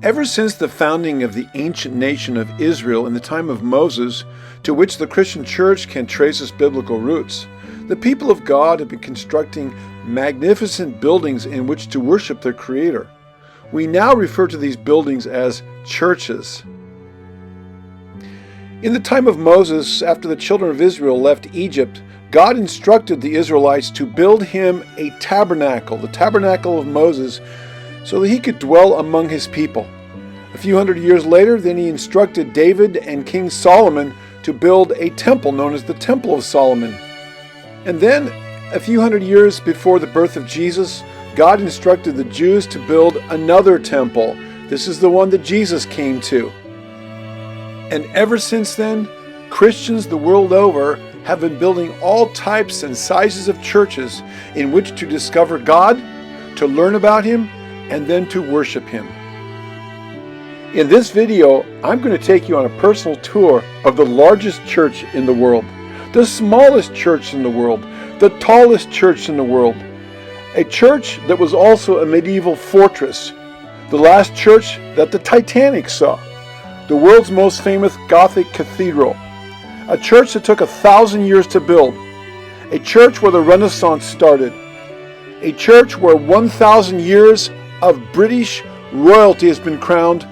Ever since the founding of the ancient nation of Israel in the time of Moses, to which the Christian church can trace its biblical roots, the people of God have been constructing magnificent buildings in which to worship their Creator. We now refer to these buildings as churches. In the time of Moses, after the children of Israel left Egypt, God instructed the Israelites to build him a tabernacle, the tabernacle of Moses, so that he could dwell among his people. A few hundred years later, then he instructed David and King Solomon to build a temple known as the Temple of Solomon. And then, a few hundred years before the birth of Jesus, God instructed the Jews to build another temple. This is the one that Jesus came to. And ever since then, Christians the world over have been building all types and sizes of churches in which to discover God, to learn about Him, and then to worship Him. In this video, I'm going to take you on a personal tour of the largest church in the world, the smallest church in the world, the tallest church in the world, a church that was also a medieval fortress, the last church that the Titanic saw, the world's most famous Gothic cathedral, a church that took 1,000 years to build, a church where the Renaissance started, a church where 1,000 years of British royalty has been crowned,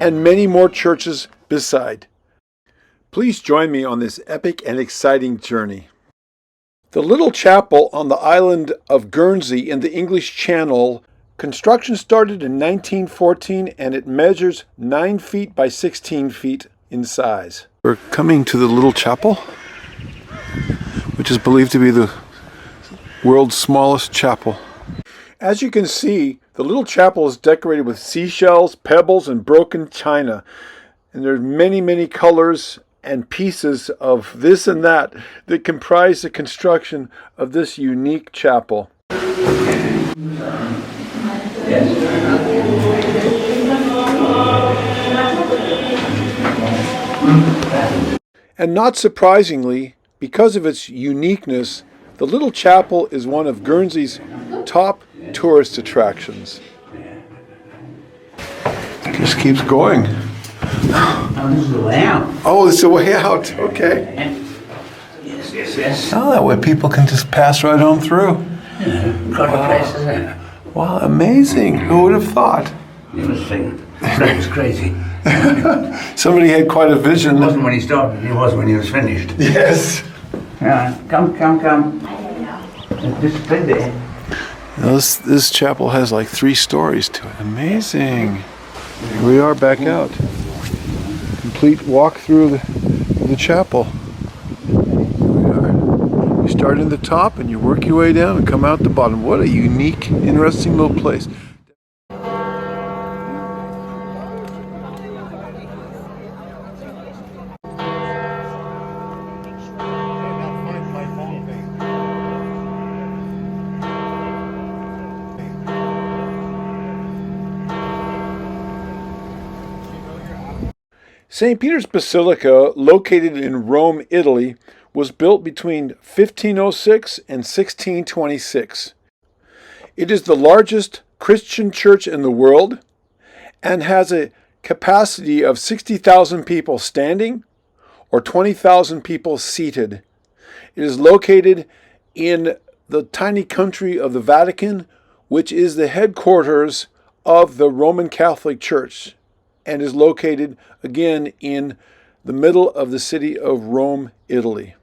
and many more churches beside. Please join me on this epic and exciting journey. The little chapel on the island of Guernsey in the English Channel, construction started in 1914 and it measures 9 feet by 16 feet in size. We're coming to the little chapel, which is believed to be the world's smallest chapel. As you can see, the little chapel is decorated with seashells, pebbles, and broken china. And there's many colors and pieces of this and that that comprise the construction of this unique chapel. And not surprisingly, because of its uniqueness, the little chapel is one of Guernsey's top tourist attractions. Just keeps going. Oh, this is the way out. Oh, it's the way out. Okay. Yes. Oh, that way people can just pass right on through. Got a place, isn't it? Wow, amazing. Who would have thought? It was crazy. Somebody had quite a vision. It wasn't when he started, it was when he was finished. Yes. Yeah, come. Just stay there. Now this chapel has like 3 stories to it. Amazing. Here we are back out. Complete walk through the chapel. Here we are. You start in the top and you work your way down and come out the bottom. What a unique, interesting little place. St. Peter's Basilica, located in Rome, Italy, was built between 1506 and 1626. It is the largest Christian church in the world and has a capacity of 60,000 people standing or 20,000 people seated. It is located in the tiny country of the Vatican, which is the headquarters of the Roman Catholic Church, and is located again in the middle of the city of Rome, Italy.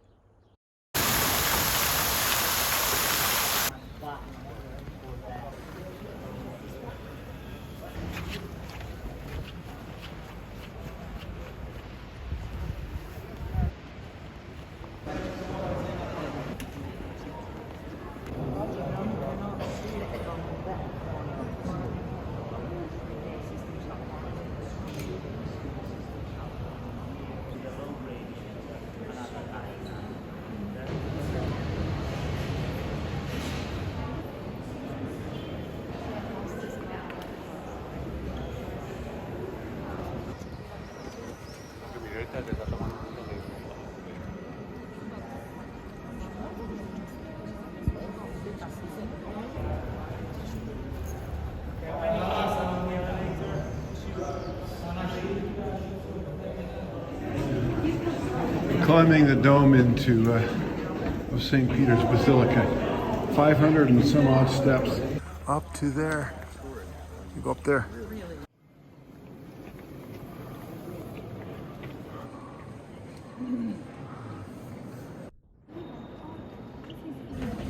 climbing the dome into of St. Peter's Basilica. 500 and some odd steps. Up to there. You go up there.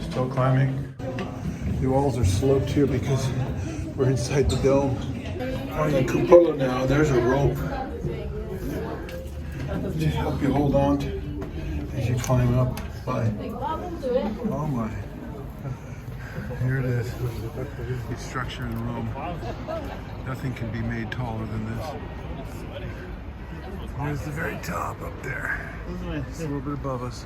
Still climbing. The walls are sloped here because we're inside the dome. On the cupola now, there's a rope to help you hold on to as you climb up. Oh my. Here it is. The structure in Rome. Nothing can be made taller than this. Here's the very top up there. It's a little bit above us.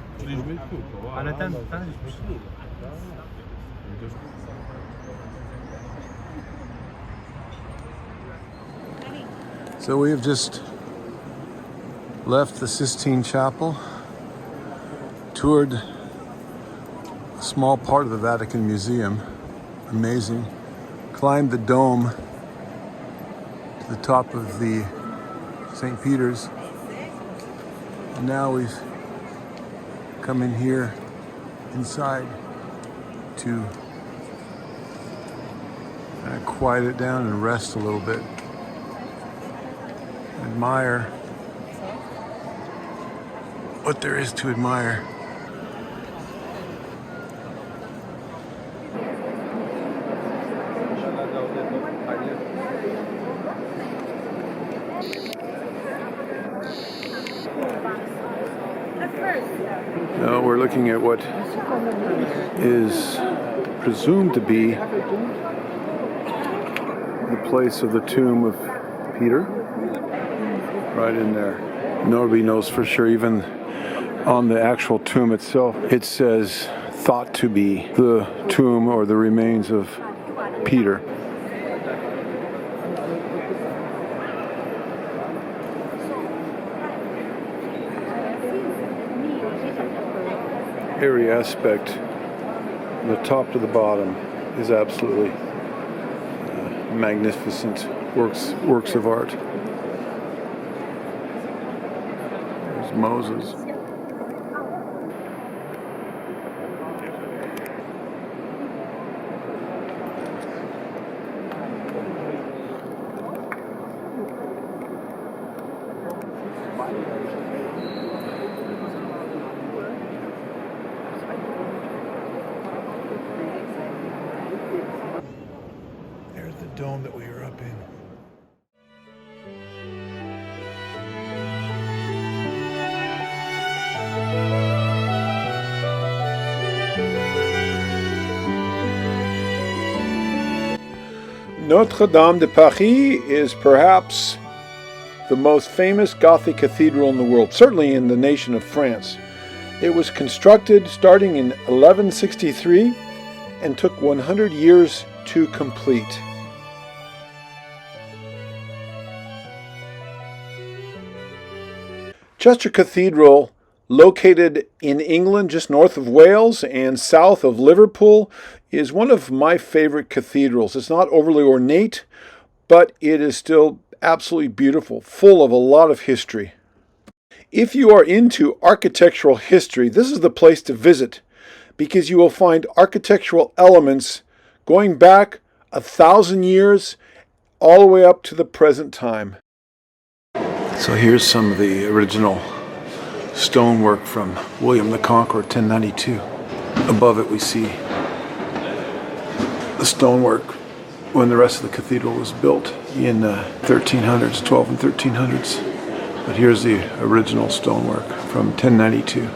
So we have just left the Sistine Chapel, toured a small part of the Vatican Museum, amazing, climbed the dome to the top of the St. Peter's, and now we've come in here inside to quiet it down and rest a little bit. Admire what there is to admire. Now we're looking at what is presumed to be the place of the tomb of Peter. Right in there. Nobody knows for sure. Even on the actual tomb itself, it says thought to be the tomb or the remains of Peter. Every aspect, from the top to the bottom, is absolutely magnificent works of art. There's Moses. There's the dome that we were up in. Notre Dame de Paris is perhaps the most famous Gothic cathedral in the world, certainly in the nation of France. It was constructed starting in 1163 and took 100 years to complete. Chester Cathedral, located in England just north of Wales and south of Liverpool, is one of my favorite cathedrals. It's not overly ornate, but it is still absolutely beautiful, full of a lot of history. If you are into architectural history, this is the place to visit because you will find architectural elements going back 1,000 years all the way up to the present time. So here's some of the original stonework from William the Conqueror, 1092. Above it we see the stonework when the rest of the cathedral was built in 1300s, 12 and 1300s. But here's the original stonework from 1092.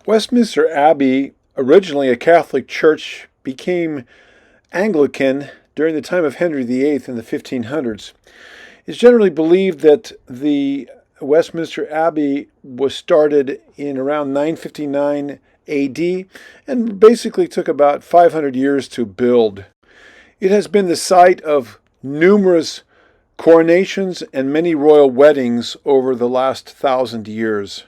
Westminster Abbey, originally a Catholic church, became Anglican during the time of Henry VIII in the 1500s. It's generally believed that the Westminster Abbey was started in around 959 AD and basically took about 500 years to build. It has been the site of numerous coronations and many royal weddings over the last 1,000 years.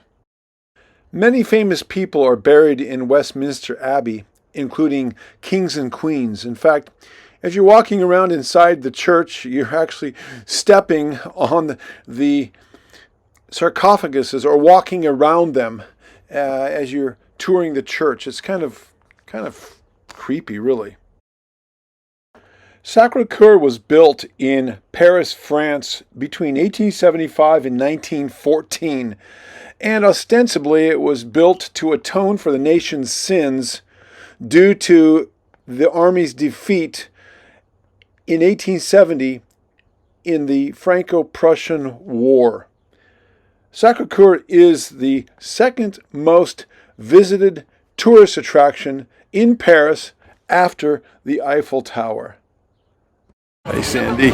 Many famous people are buried in Westminster Abbey, including kings and queens. In fact, as you're walking around inside the church, you're actually stepping on the sarcophaguses or walking around them as you're touring the church. It's kind of creepy, really. Sacré-Cœur was built in Paris, France between 1875 and 1914, and ostensibly it was built to atone for the nation's sins due to the army's defeat in 1870 in the Franco-Prussian War. Sacré-Cœur is the second most visited tourist attraction in Paris after the Eiffel Tower. Hey, Sandy.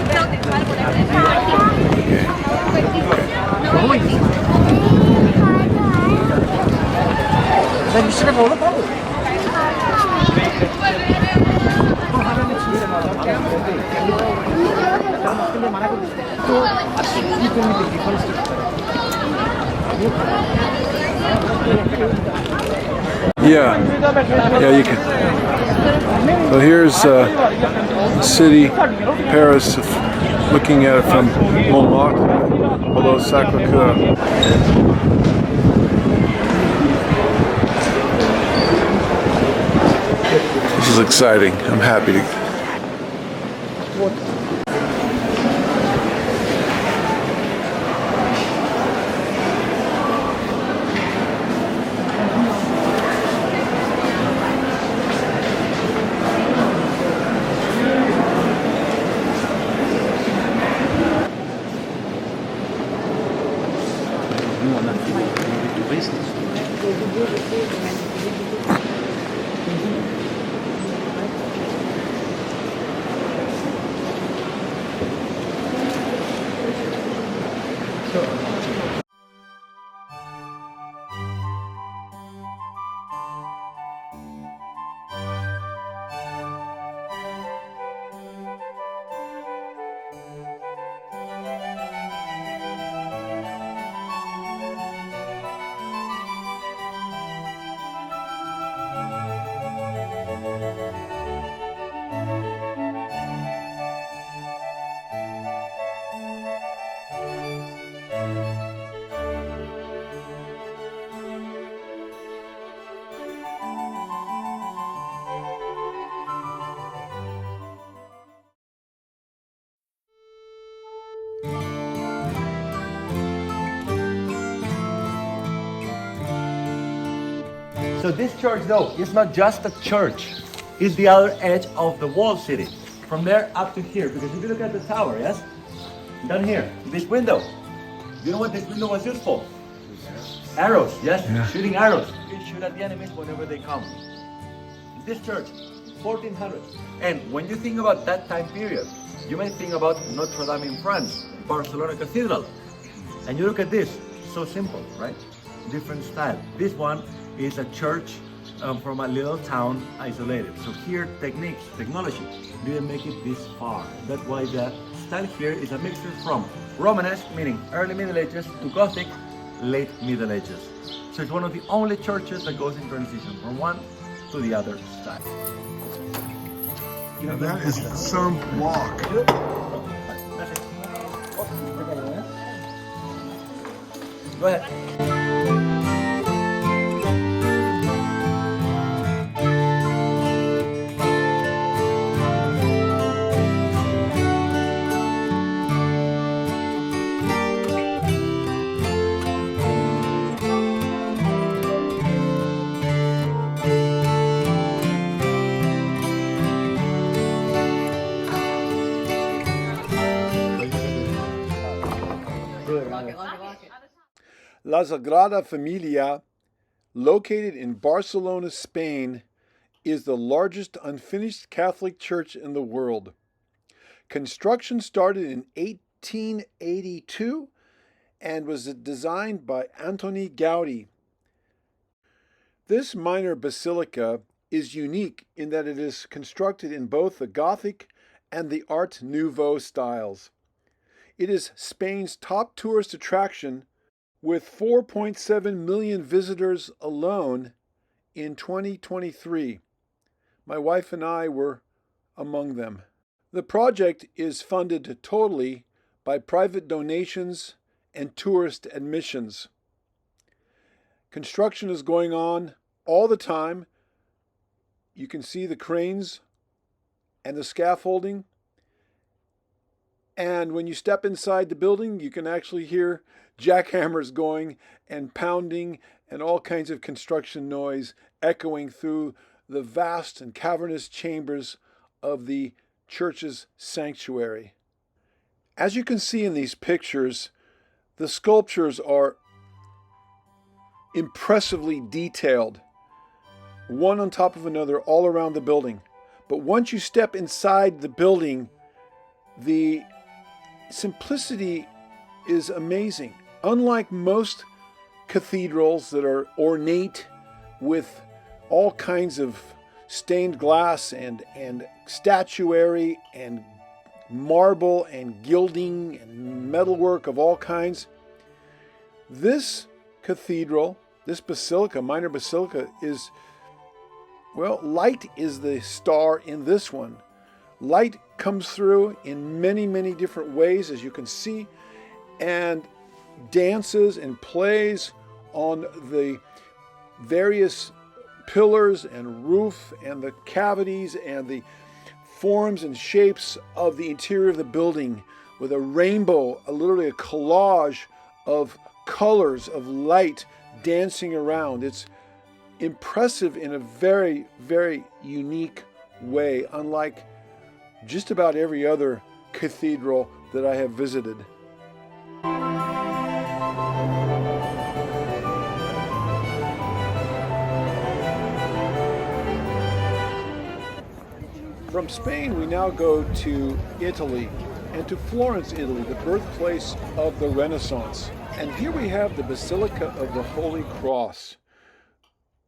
Yeah, you can. So here's city, Paris, looking at it from Montmartre, below Sacré-Cœur. This is exciting. I'm happy to. So this church, though, is not just a church. It's the other edge of the walled city. From there up to here. Because if you look at the tower, yes? Down here, this window. You know what this window was used for? Arrows, yes? Yeah. Shooting arrows. You can shoot at the enemies whenever they come. This church, 1400. And when you think about that time period, you may think about Notre Dame in France, Barcelona Cathedral. And you look at this, so simple, right? Different style. This one is a church from a little town isolated. So here, technology didn't make it this far. That's why the style here is a mixture from Romanesque, meaning early Middle Ages, to Gothic, late Middle Ages. So it's one of the only churches that goes in transition from one to the other style. Now that is some block. Go ahead. La Sagrada Familia located in Barcelona, Spain, is the largest unfinished Catholic church in the world. Construction started in 1882 and was designed by Antoni Gaudí. This minor basilica is unique in that it is constructed in both the Gothic and the Art Nouveau styles. It is Spain's top tourist attraction, with 4.7 million visitors alone in 2023. My wife and I were among them. The project is funded totally by private donations and tourist admissions. Construction is going on all the time. You can see the cranes and the scaffolding. And when you step inside the building, you can actually hear jackhammers going and pounding and all kinds of construction noise echoing through the vast and cavernous chambers of the church's sanctuary. As you can see in these pictures, the sculptures are impressively detailed, one on top of another all around the building. But once you step inside the building, the simplicity is amazing. Unlike most cathedrals that are ornate with all kinds of stained glass and statuary and marble and gilding and metalwork of all kinds, this cathedral, this basilica, minor basilica, is, well, light is the star in this one. Light comes through in many, many different ways, as you can see, and dances and plays on the various pillars and roof and the cavities and the forms and shapes of the interior of the building, with a rainbow, literally a collage of colors of light dancing around. It's impressive in a very, very unique way, unlike just about every other cathedral that I have visited. From Spain, we now go to Italy, and to Florence, Italy, the birthplace of the Renaissance. And here we have the Basilica of the Holy Cross.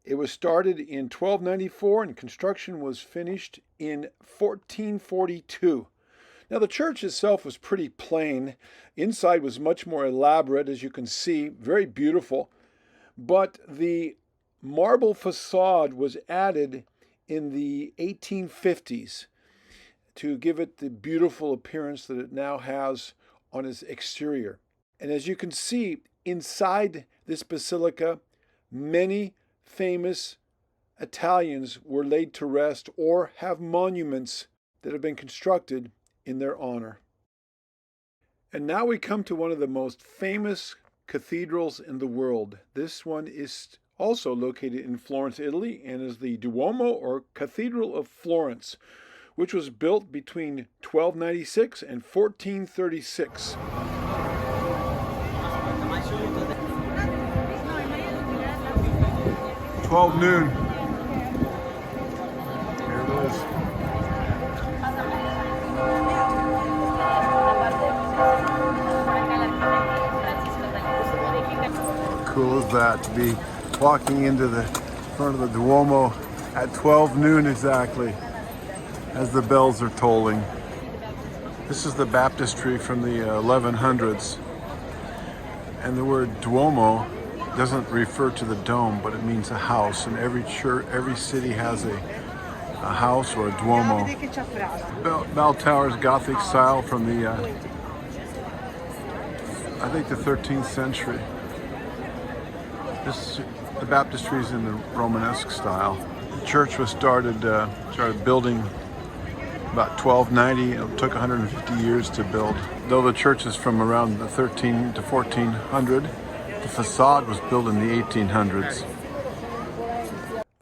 It was started in 1294 and construction was finished in 1442. Now the church itself was pretty plain. Inside was much more elaborate, as you can see, very beautiful. But the marble facade was added in the 1850s to give it the beautiful appearance that it now has on its exterior. And as you can see, inside this basilica, many famous Italians were laid to rest or have monuments that have been constructed in their honor. And now we come to one of the most famous cathedrals in the world. This one is also located in Florence, Italy, and is the Duomo, or Cathedral of Florence, which was built between 1296 and 1436. 12 noon. Here it is. How cool is that to be walking into the front of the Duomo at 12 noon exactly, as the bells are tolling. This is the baptistry from the 1100s, and the word Duomo doesn't refer to the dome, but it means a house, and every church, every city has a house or a Duomo. Bell Tower's Gothic style from the, I think the 13th century. The baptistry is in the Romanesque style. The church was started building about 1290. It took 150 years to build. Though the church is from around the 13 to 1400, the facade was built in the 1800s.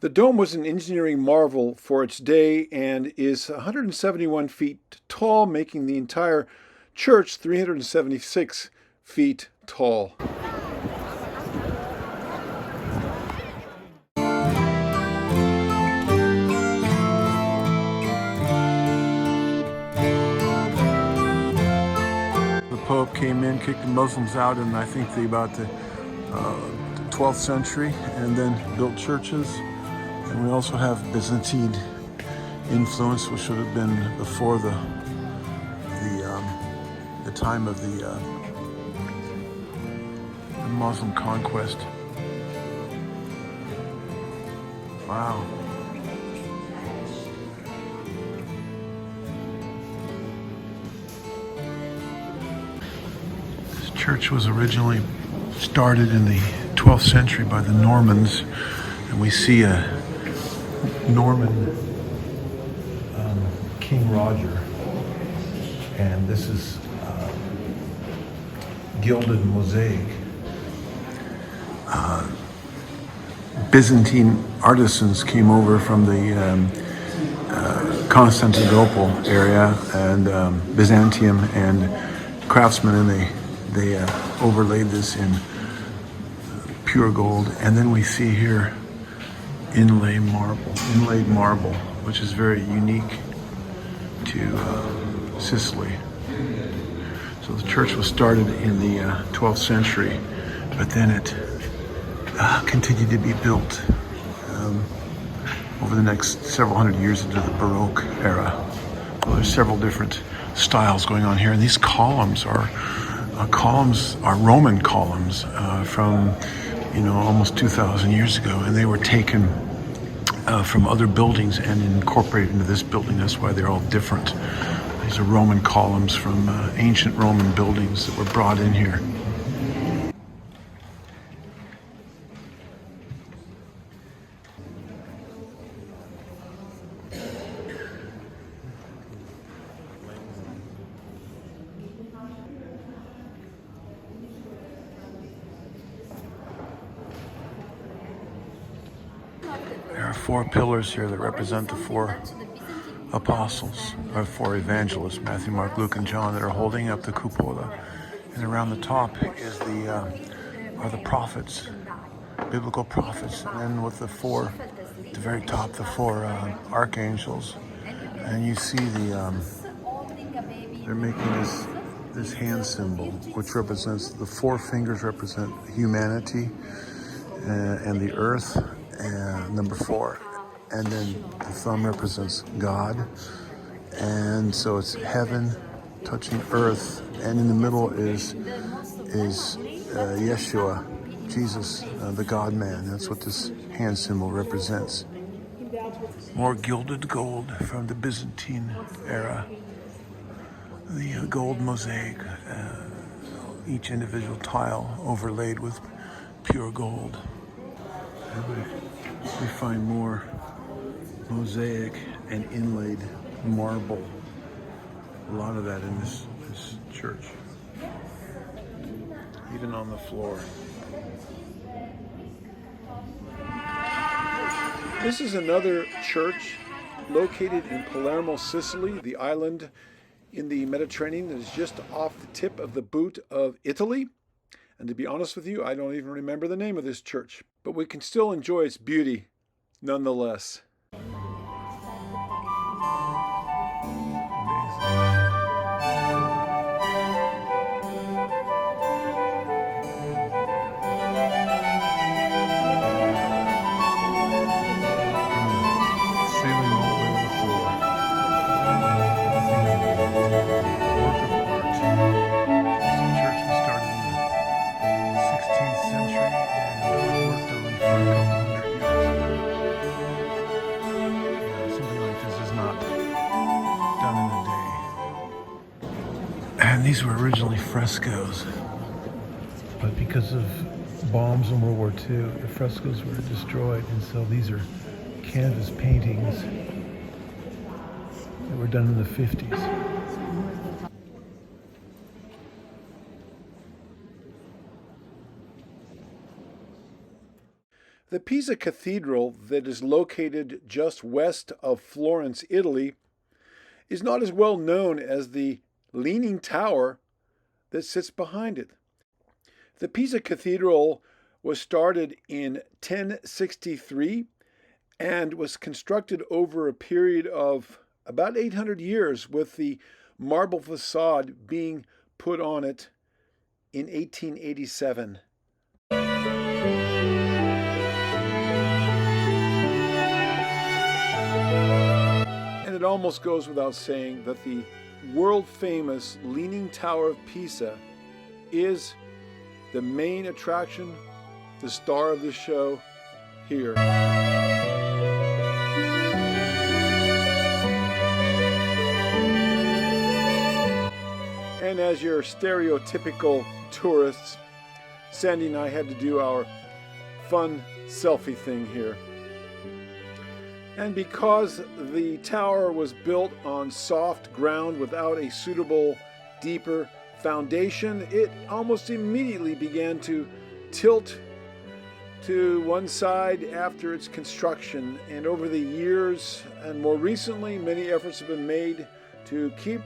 The dome was an engineering marvel for its day and is 171 feet tall, making the entire church 376 feet tall. came in, kicked the Muslims out in I think about the 12th century, and then built churches. And we also have Byzantine influence, which should have been before the time of the Muslim conquest. Wow. This church was originally started in the 12th century by the Normans, and we see a Norman King Roger, and this is gilded mosaic. Byzantine artisans came over from the Constantinople area and Byzantium, and craftsmen, and they overlaid this in pure gold. And then we see here inlaid marble, which is very unique to Sicily. So the church was started in the 12th century, but then it continued to be built over the next several hundred years into the Baroque era. Well, there's several different styles going on here, and these columns are Roman columns from almost 2,000 years ago, and they were taken from other buildings and incorporated into this building. That's why they're all different. These are Roman columns from ancient Roman buildings that were brought in here. There are four pillars here that represent the four apostles, or four evangelists, Matthew, Mark, Luke, and John, that are holding up the cupola. And around the top is are the prophets, biblical prophets. And then with the very top, the four archangels. And you see they're making this hand symbol, which represents, the four fingers represent humanity and the earth, and number 4. And then the thumb represents God. And so it's heaven touching earth. And in the middle is Yeshua, Jesus, the God-man. That's what this hand symbol represents. More gilded gold from the Byzantine era. The gold mosaic, each individual tile overlaid with pure gold. And we find more mosaic and inlaid marble. A lot of that in this church. Even on the floor. This is another church located in Palermo, Sicily, the island in the Mediterranean that is just off the tip of the boot of Italy. And to be honest with you, I don't even remember the name of this church, but we can still enjoy its beauty nonetheless. And these were originally frescoes, but because of bombs in World War II, the frescoes were destroyed, and so these are canvas paintings that were done in the 50s. The Pisa Cathedral, that is located just west of Florence, Italy, is not as well known as the Leaning Tower that sits behind it. The Pisa Cathedral was started in 1063 and was constructed over a period of about 800 years, with the marble facade being put on it in 1887. And it almost goes without saying that the world-famous Leaning Tower of Pisa is the main attraction, the star of the show here. And as your stereotypical tourists, Sandy and I had to do our fun selfie thing here. And because the tower was built on soft ground without a suitable, deeper foundation, it almost immediately began to tilt to one side after its construction. And over the years, and more recently, many efforts have been made to keep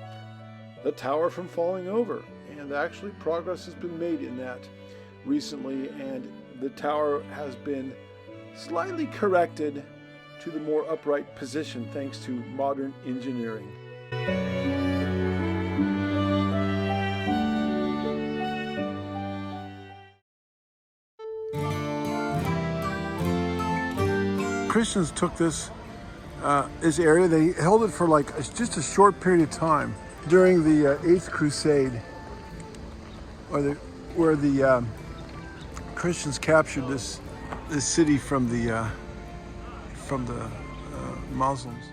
the tower from falling over. And actually progress has been made in that recently, and the tower has been slightly corrected to the more upright position thanks to modern engineering. Christians took this area. They held it for like just a short period of time during the Eighth Crusade, where the Christians captured this city from the Muslims.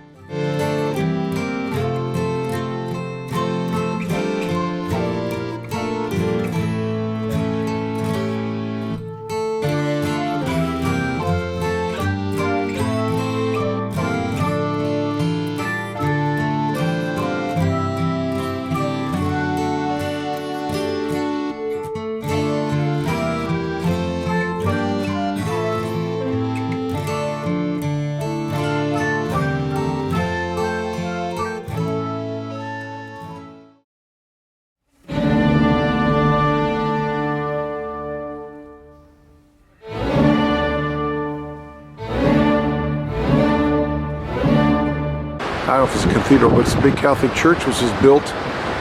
I don't know if it's a cathedral, but it's a big Catholic church which was built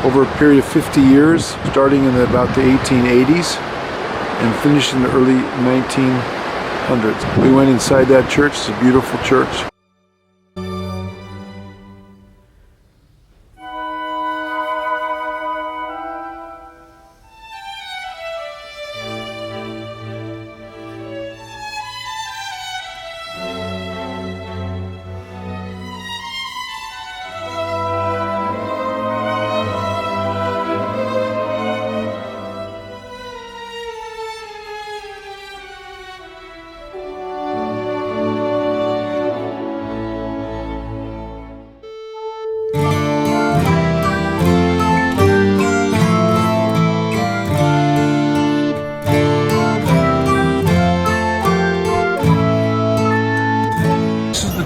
over a period of 50 years, starting in about the 1880s and finished in the early 1900s. We went inside that church. It's a beautiful church.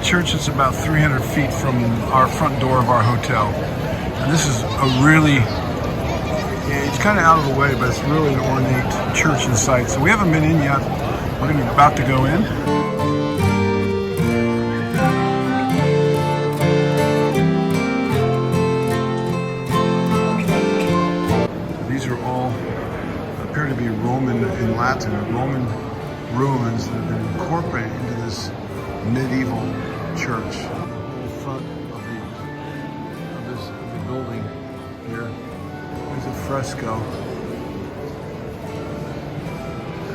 Church is about 300 feet from our front door of our hotel. And this is a really, it's kind of out of the way, but it's really an ornate church inside. So we haven't been in yet. We're going to be about to go in. These are all appear to be Roman in Latin, Roman ruins that have been incorporated into this medieval church. The front of the building here. There's a fresco.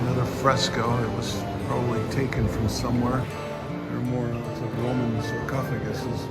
Another fresco that was probably taken from somewhere. They're more like Roman sarcophaguses.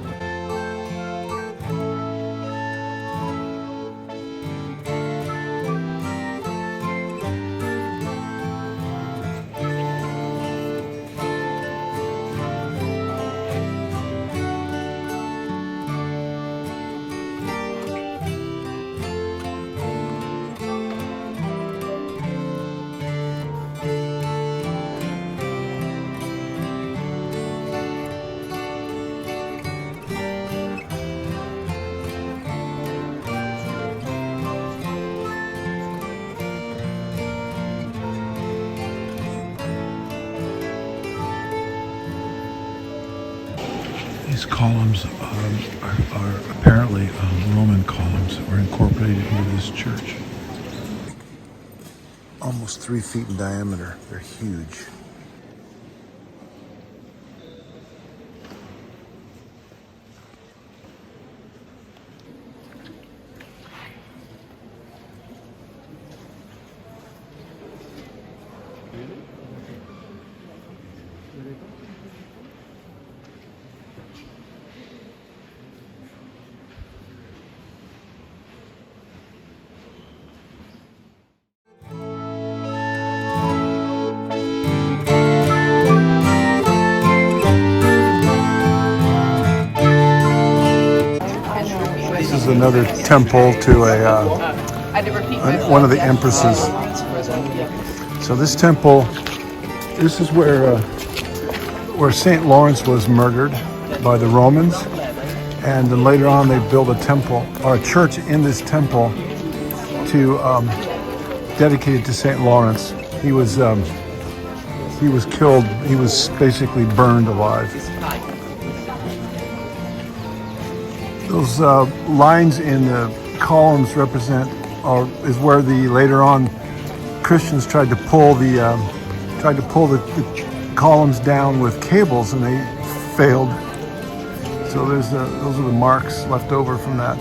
These columns are apparently Roman columns that were incorporated into this church. almost 3 feet in diameter. They're huge. This is another temple to one of the empresses. So this temple, this is where St. Lawrence was murdered by the Romans, and then later on they built a temple or a church in this temple to dedicate it to St. Lawrence. He was killed. He was basically burned alive. Those lines in the columns represent, or is where the later on Christians tried to pull the columns down with cables, and they failed. So those are the marks left over from that.